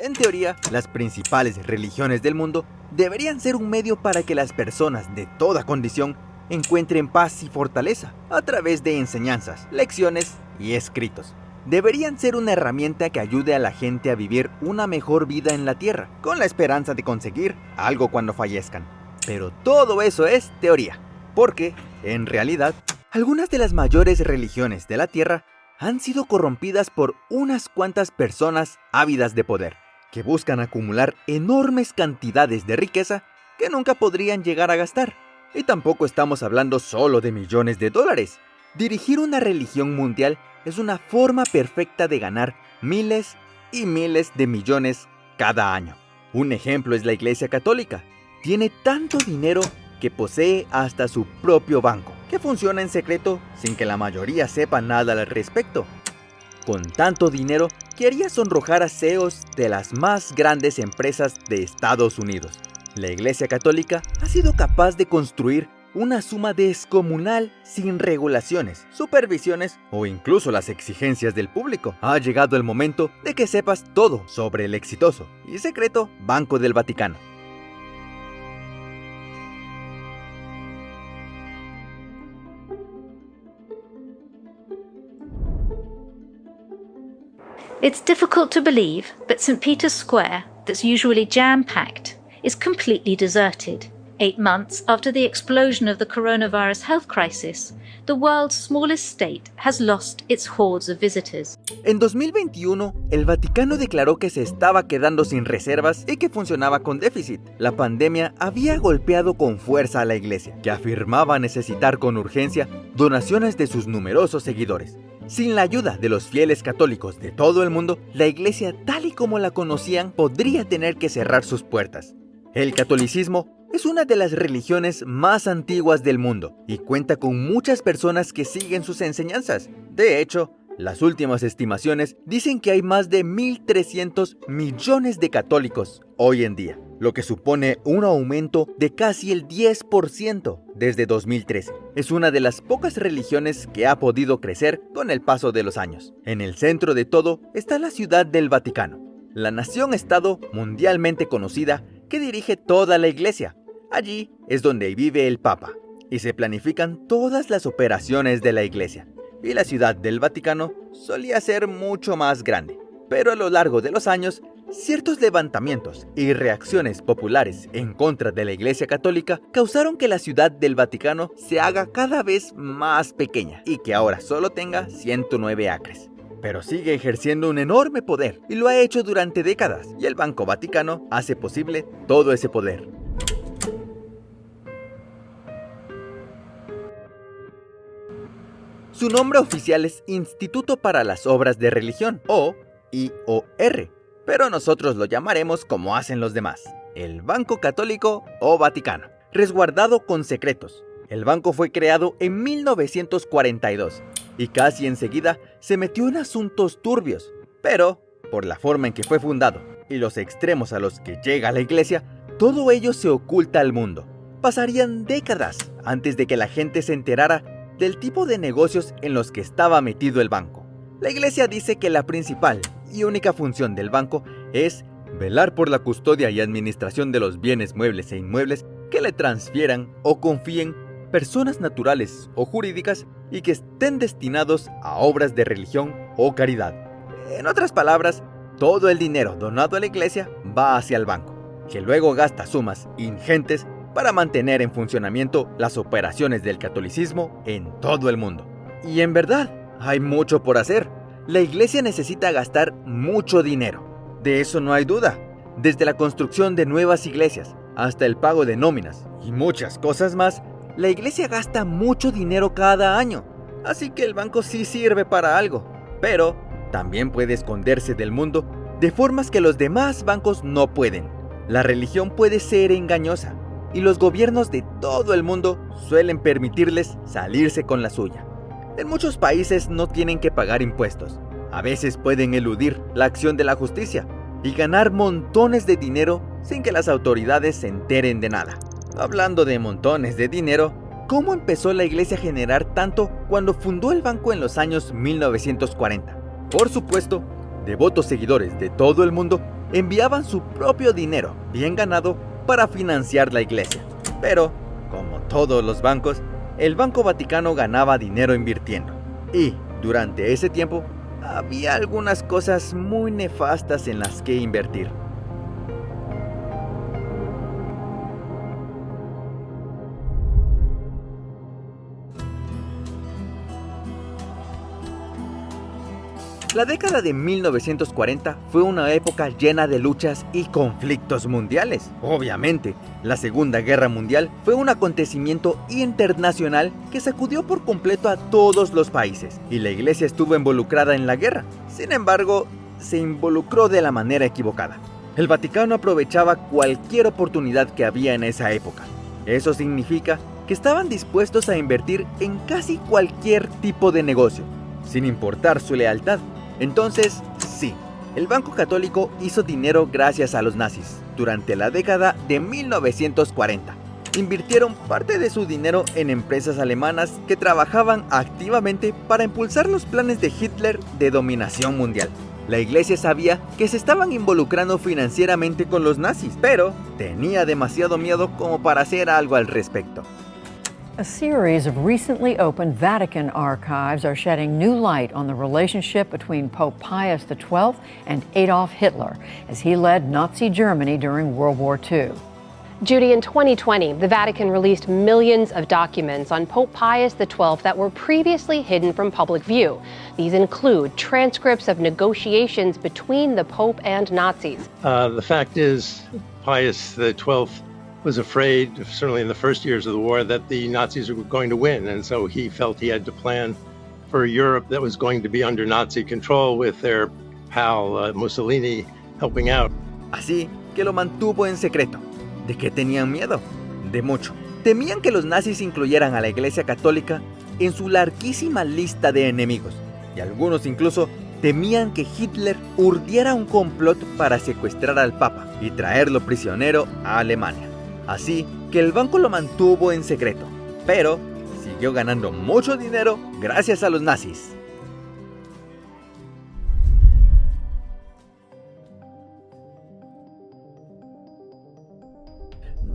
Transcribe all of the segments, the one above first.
En teoría, las principales religiones del mundo deberían ser un medio para que las personas de toda condición encuentren paz y fortaleza a través de enseñanzas, lecciones y escritos. Deberían ser una herramienta que ayude a la gente a vivir una mejor vida en la tierra, con la esperanza de conseguir algo cuando fallezcan. Pero todo eso es teoría, porque, en realidad, algunas de las mayores religiones de la tierra han sido corrompidas por unas cuantas personas ávidas de poder, que buscan acumular enormes cantidades de riqueza que nunca podrían llegar a gastar. Y tampoco estamos hablando solo de millones de dólares. Dirigir una religión mundial es una forma perfecta de ganar miles y miles de millones cada año. Un ejemplo es la Iglesia Católica. Tiene tanto dinero que posee hasta su propio banco, que funciona en secreto sin que la mayoría sepa nada al respecto. Con tanto dinero, quería sonrojar a CEOs de las más grandes empresas de Estados Unidos. La Iglesia Católica ha sido capaz de construir una suma descomunal sin regulaciones, supervisiones o incluso las exigencias del público. Ha llegado el momento de que sepas todo sobre el exitoso y secreto Banco del Vaticano. It's difficult to believe, but St. Peter's Square, that's usually jam-packed, is completely deserted. 8 months after the explosion of the coronavirus health crisis, the world's smallest state has lost its hordes of visitors. En 2021, el Vaticano declaró que se estaba quedando sin reservas y que funcionaba con déficit. La pandemia había golpeado con fuerza a la iglesia, que afirmaba necesitar con urgencia donaciones de sus numerosos seguidores. Sin la ayuda de los fieles católicos de todo el mundo, la iglesia tal y como la conocían podría tener que cerrar sus puertas. El catolicismo es una de las religiones más antiguas del mundo y cuenta con muchas personas que siguen sus enseñanzas. De hecho, las últimas estimaciones dicen que hay más de 1.300 millones de católicos hoy en día, lo que supone un aumento de casi el 10% desde 2013. Es una de las pocas religiones que ha podido crecer con el paso de los años. En el centro de todo está la Ciudad del Vaticano, la nación-estado mundialmente conocida que dirige toda la iglesia. Allí es donde vive el Papa y se planifican todas las operaciones de la iglesia. Y la Ciudad del Vaticano solía ser mucho más grande, pero a lo largo de los años, ciertos levantamientos y reacciones populares en contra de la Iglesia Católica causaron que la Ciudad del Vaticano se haga cada vez más pequeña y que ahora solo tenga 109 acres. Pero sigue ejerciendo un enorme poder y lo ha hecho durante décadas, y el Banco Vaticano hace posible todo ese poder. Su nombre oficial es Instituto para las Obras de Religión, o IOR, pero nosotros lo llamaremos como hacen los demás, el Banco Católico o Vaticano. Resguardado con secretos, el banco fue creado en 1942 y casi enseguida se metió en asuntos turbios, pero por la forma en que fue fundado y los extremos a los que llega la iglesia, todo ello se oculta al mundo. Pasarían décadas antes de que la gente se enterara del tipo de negocios en los que estaba metido el banco. La iglesia dice que la principal y única función del banco es velar por la custodia y administración de los bienes muebles e inmuebles que le transfieran o confíen personas naturales o jurídicas y que estén destinados a obras de religión o caridad. En otras palabras, todo el dinero donado a la iglesia va hacia el banco, que luego gasta sumas ingentes para mantener en funcionamiento las operaciones del catolicismo en todo el mundo. Y en verdad, hay mucho por hacer. La iglesia necesita gastar mucho dinero. De eso no hay duda. Desde la construcción de nuevas iglesias hasta el pago de nóminas y muchas cosas más, la iglesia gasta mucho dinero cada año. Así que el banco sí sirve para algo, pero también puede esconderse del mundo de formas que los demás bancos no pueden. La religión puede ser engañosa y los gobiernos de todo el mundo suelen permitirles salirse con la suya. En muchos países no tienen que pagar impuestos. A veces pueden eludir la acción de la justicia y ganar montones de dinero sin que las autoridades se enteren de nada. Hablando de montones de dinero, ¿cómo empezó la iglesia a generar tanto cuando fundó el banco en los años 1940? Por supuesto, devotos seguidores de todo el mundo enviaban su propio dinero, bien ganado, para financiar la iglesia. Pero, como todos los bancos, el Banco Vaticano ganaba dinero invirtiendo. Y, durante ese tiempo, había algunas cosas muy nefastas en las que invertir. La década de 1940 fue una época llena de luchas y conflictos mundiales. Obviamente, la Segunda Guerra Mundial fue un acontecimiento internacional que sacudió por completo a todos los países, y la iglesia estuvo involucrada en la guerra. Sin embargo, se involucró de la manera equivocada. El Vaticano aprovechaba cualquier oportunidad que había en esa época. Eso significa que estaban dispuestos a invertir en casi cualquier tipo de negocio, sin importar su lealtad. Entonces, sí, el Banco Católico hizo dinero gracias a los nazis durante la década de 1940. Invirtieron parte de su dinero en empresas alemanas que trabajaban activamente para impulsar los planes de Hitler de dominación mundial. La iglesia sabía que se estaban involucrando financieramente con los nazis, pero tenía demasiado miedo como para hacer algo al respecto. A series of recently opened Vatican archives are shedding new light on the relationship between Pope Pius XII and Adolf Hitler as he led Nazi Germany during World War II. Judy, in 2020, the Vatican released millions of documents on Pope Pius XII that were previously hidden from public view. These include transcripts of negotiations between the Pope and Nazis. The fact is, Pius XII was afraid, certainly in the first years of the war, that the Nazis were going to win. And so he felt he had to plan for a Europe that was going to be under Nazi control with their pal Mussolini helping out. Así que lo mantuvo en secreto. ¿De qué tenían miedo? De mucho. Temían que los nazis incluyeran a la Iglesia Católica en su larguísima lista de enemigos. Y algunos incluso temían que Hitler urdiera un complot para secuestrar al Papa y traerlo prisionero a Alemania. Así que el banco lo mantuvo en secreto, pero siguió ganando mucho dinero gracias a los nazis.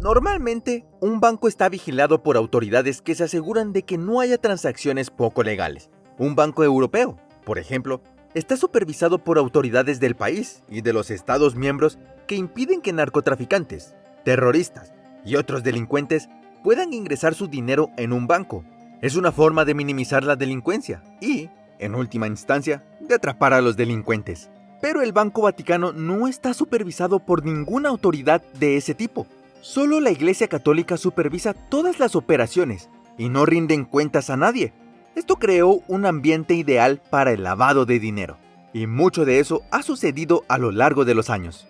Normalmente, un banco está vigilado por autoridades que se aseguran de que no haya transacciones poco legales. Un banco europeo, por ejemplo, está supervisado por autoridades del país y de los Estados miembros que impiden que narcotraficantes, terroristas y otros delincuentes puedan ingresar su dinero en un banco. Es una forma de minimizar la delincuencia y, en última instancia, de atrapar a los delincuentes. Pero el Banco Vaticano no está supervisado por ninguna autoridad de ese tipo. Solo la Iglesia Católica supervisa todas las operaciones y no rinden cuentas a nadie. Esto creó un ambiente ideal para el lavado de dinero, y mucho de eso ha sucedido a lo largo de los años.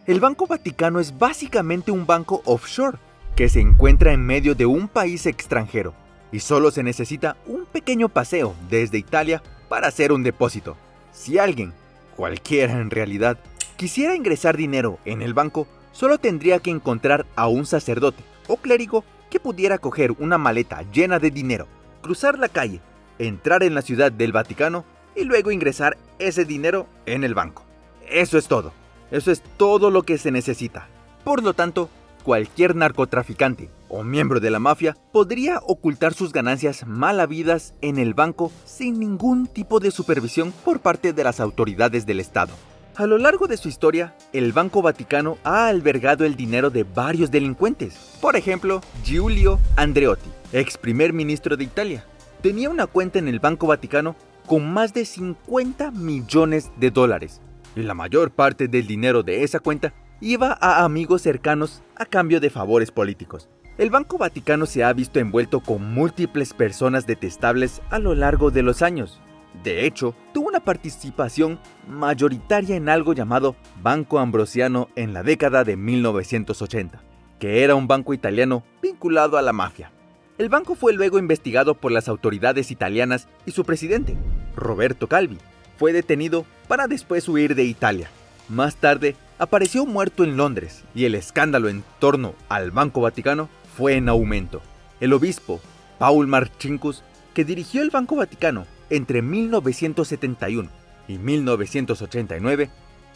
El Banco Vaticano es básicamente un banco offshore que se encuentra en medio de un país extranjero y solo se necesita un pequeño paseo desde Italia para hacer un depósito. Si alguien, cualquiera en realidad, quisiera ingresar dinero en el banco, solo tendría que encontrar a un sacerdote o clérigo que pudiera coger una maleta llena de dinero, cruzar la calle, entrar en la ciudad del Vaticano y luego ingresar ese dinero en el banco. Eso es todo. Eso es todo lo que se necesita. Por lo tanto, cualquier narcotraficante o miembro de la mafia podría ocultar sus ganancias mal habidas en el banco sin ningún tipo de supervisión por parte de las autoridades del Estado. A lo largo de su historia, el Banco Vaticano ha albergado el dinero de varios delincuentes. Por ejemplo, Giulio Andreotti, ex primer ministro de Italia, tenía una cuenta en el Banco Vaticano con más de 50 millones de dólares. Y la mayor parte del dinero de esa cuenta iba a amigos cercanos a cambio de favores políticos. El Banco Vaticano se ha visto envuelto con múltiples personas detestables a lo largo de los años. De hecho, tuvo una participación mayoritaria en algo llamado Banco Ambrosiano en la década de 1980, que era un banco italiano vinculado a la mafia. El banco fue luego investigado por las autoridades italianas y su presidente, Roberto Calvi, fue detenido para después huir de Italia. Más tarde, apareció muerto en Londres y el escándalo en torno al Banco Vaticano fue en aumento. El obispo Paul Marcinkus, que dirigió el Banco Vaticano entre 1971 y 1989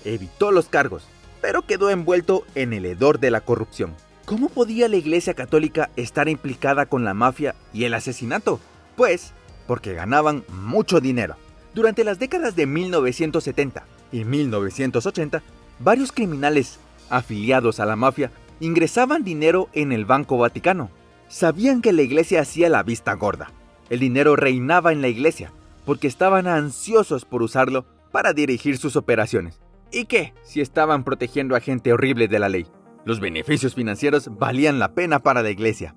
evitó los cargos, pero quedó envuelto en el hedor de la corrupción. ¿Cómo podía la Iglesia Católica estar implicada con la mafia y el asesinato? Pues porque ganaban mucho dinero. Durante las décadas de 1970 y 1980, varios criminales afiliados a la mafia ingresaban dinero en el Banco Vaticano. Sabían que la iglesia hacía la vista gorda. El dinero reinaba en la iglesia porque estaban ansiosos por usarlo para dirigir sus operaciones. ¿Y qué si estaban protegiendo a gente horrible de la ley? Los beneficios financieros valían la pena para la iglesia.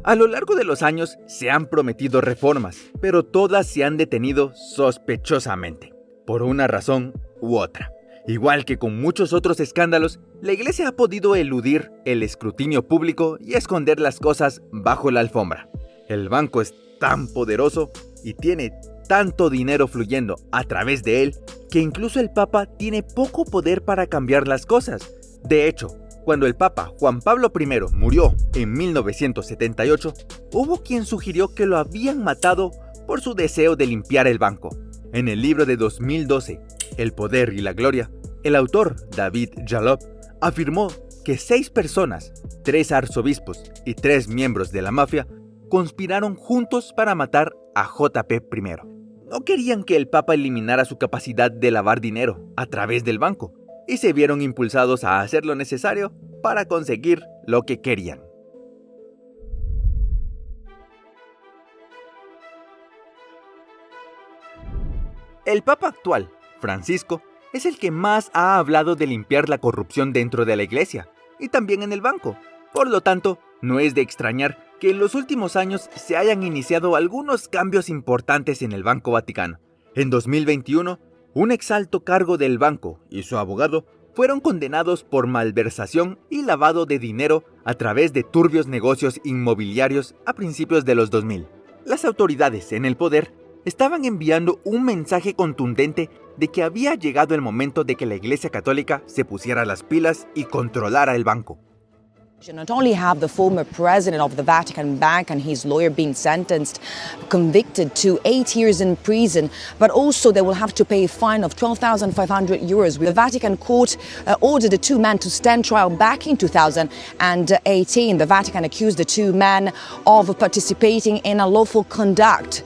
A lo largo de los años se han prometido reformas, pero todas se han detenido sospechosamente, por una razón u otra. Igual que con muchos otros escándalos, la iglesia ha podido eludir el escrutinio público y esconder las cosas bajo la alfombra. El banco es tan poderoso y tiene tanto dinero fluyendo a través de él que incluso el Papa tiene poco poder para cambiar las cosas. De hecho, cuando el Papa Juan Pablo I murió en 1978, hubo quien sugirió que lo habían matado por su deseo de limpiar el banco. En el libro de 2012, El poder y la gloria, el autor David Jalop afirmó que 6 personas, 3 arzobispos y 3 miembros de la mafia, conspiraron juntos para matar a JP I. No querían que el Papa eliminara su capacidad de lavar dinero a través del banco, y se vieron impulsados a hacer lo necesario para conseguir lo que querían. El Papa actual, Francisco, es el que más ha hablado de limpiar la corrupción dentro de la iglesia y también en el banco. Por lo tanto, no es de extrañar que en los últimos años se hayan iniciado algunos cambios importantes en el Banco Vaticano. En 2021, un exalto cargo del banco y su abogado fueron condenados por malversación y lavado de dinero a través de turbios negocios inmobiliarios a principios de los 2000. Las autoridades en el poder estaban enviando un mensaje contundente de que había llegado el momento de que la Iglesia Católica se pusiera las pilas y controlara el banco. Not only have the former president of the Vatican Bank and his lawyer been sentenced, convicted to 8 years in prison, but also they will have to pay a fine of 12,500 euros. The Vatican court ordered the 2 men to stand trial back in 2018. The Vatican accused the 2 men of participating in unlawful conduct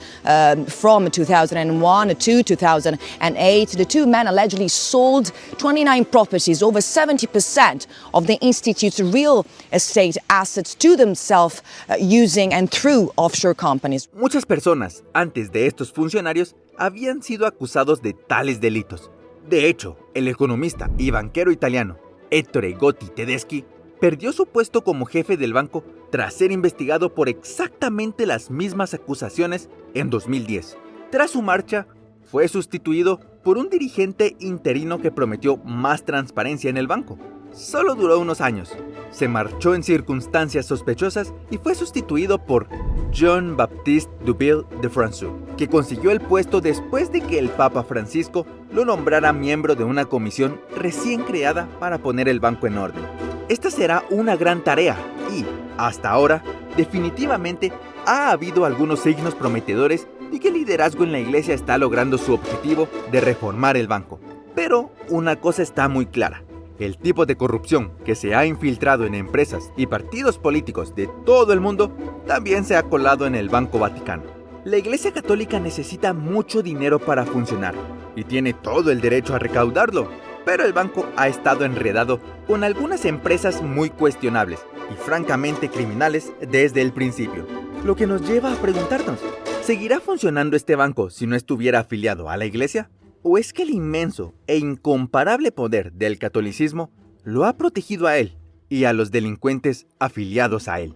from 2001 to 2008. The 2 men allegedly sold 29 properties, over 70% of the institute's real estate assets to themselves using and through offshore companies. Muchas personas antes de estos funcionarios habían sido acusados de tales delitos. De hecho, el economista y banquero italiano Ettore Gotti Tedeschi perdió su puesto como jefe del banco tras ser investigado por exactamente las mismas acusaciones en 2010. Tras su marcha, fue sustituido por un dirigente interino que prometió más transparencia en el banco. Solo duró unos años, se marchó en circunstancias sospechosas y fue sustituido por Jean-Baptiste Duville de François, que consiguió el puesto después de que el Papa Francisco lo nombrara miembro de una comisión recién creada para poner el banco en orden. Esta será una gran tarea y, hasta ahora, definitivamente ha habido algunos signos prometedores de que el liderazgo en la iglesia está logrando su objetivo de reformar el banco. Pero una cosa está muy clara. El tipo de corrupción que se ha infiltrado en empresas y partidos políticos de todo el mundo también se ha colado en el Banco Vaticano. La Iglesia Católica necesita mucho dinero para funcionar y tiene todo el derecho a recaudarlo, pero el banco ha estado enredado con algunas empresas muy cuestionables y francamente criminales desde el principio. Lo que nos lleva a preguntarnos, ¿seguirá funcionando este banco si no estuviera afiliado a la Iglesia? ¿O es que el inmenso e incomparable poder del catolicismo lo ha protegido a él y a los delincuentes afiliados a él?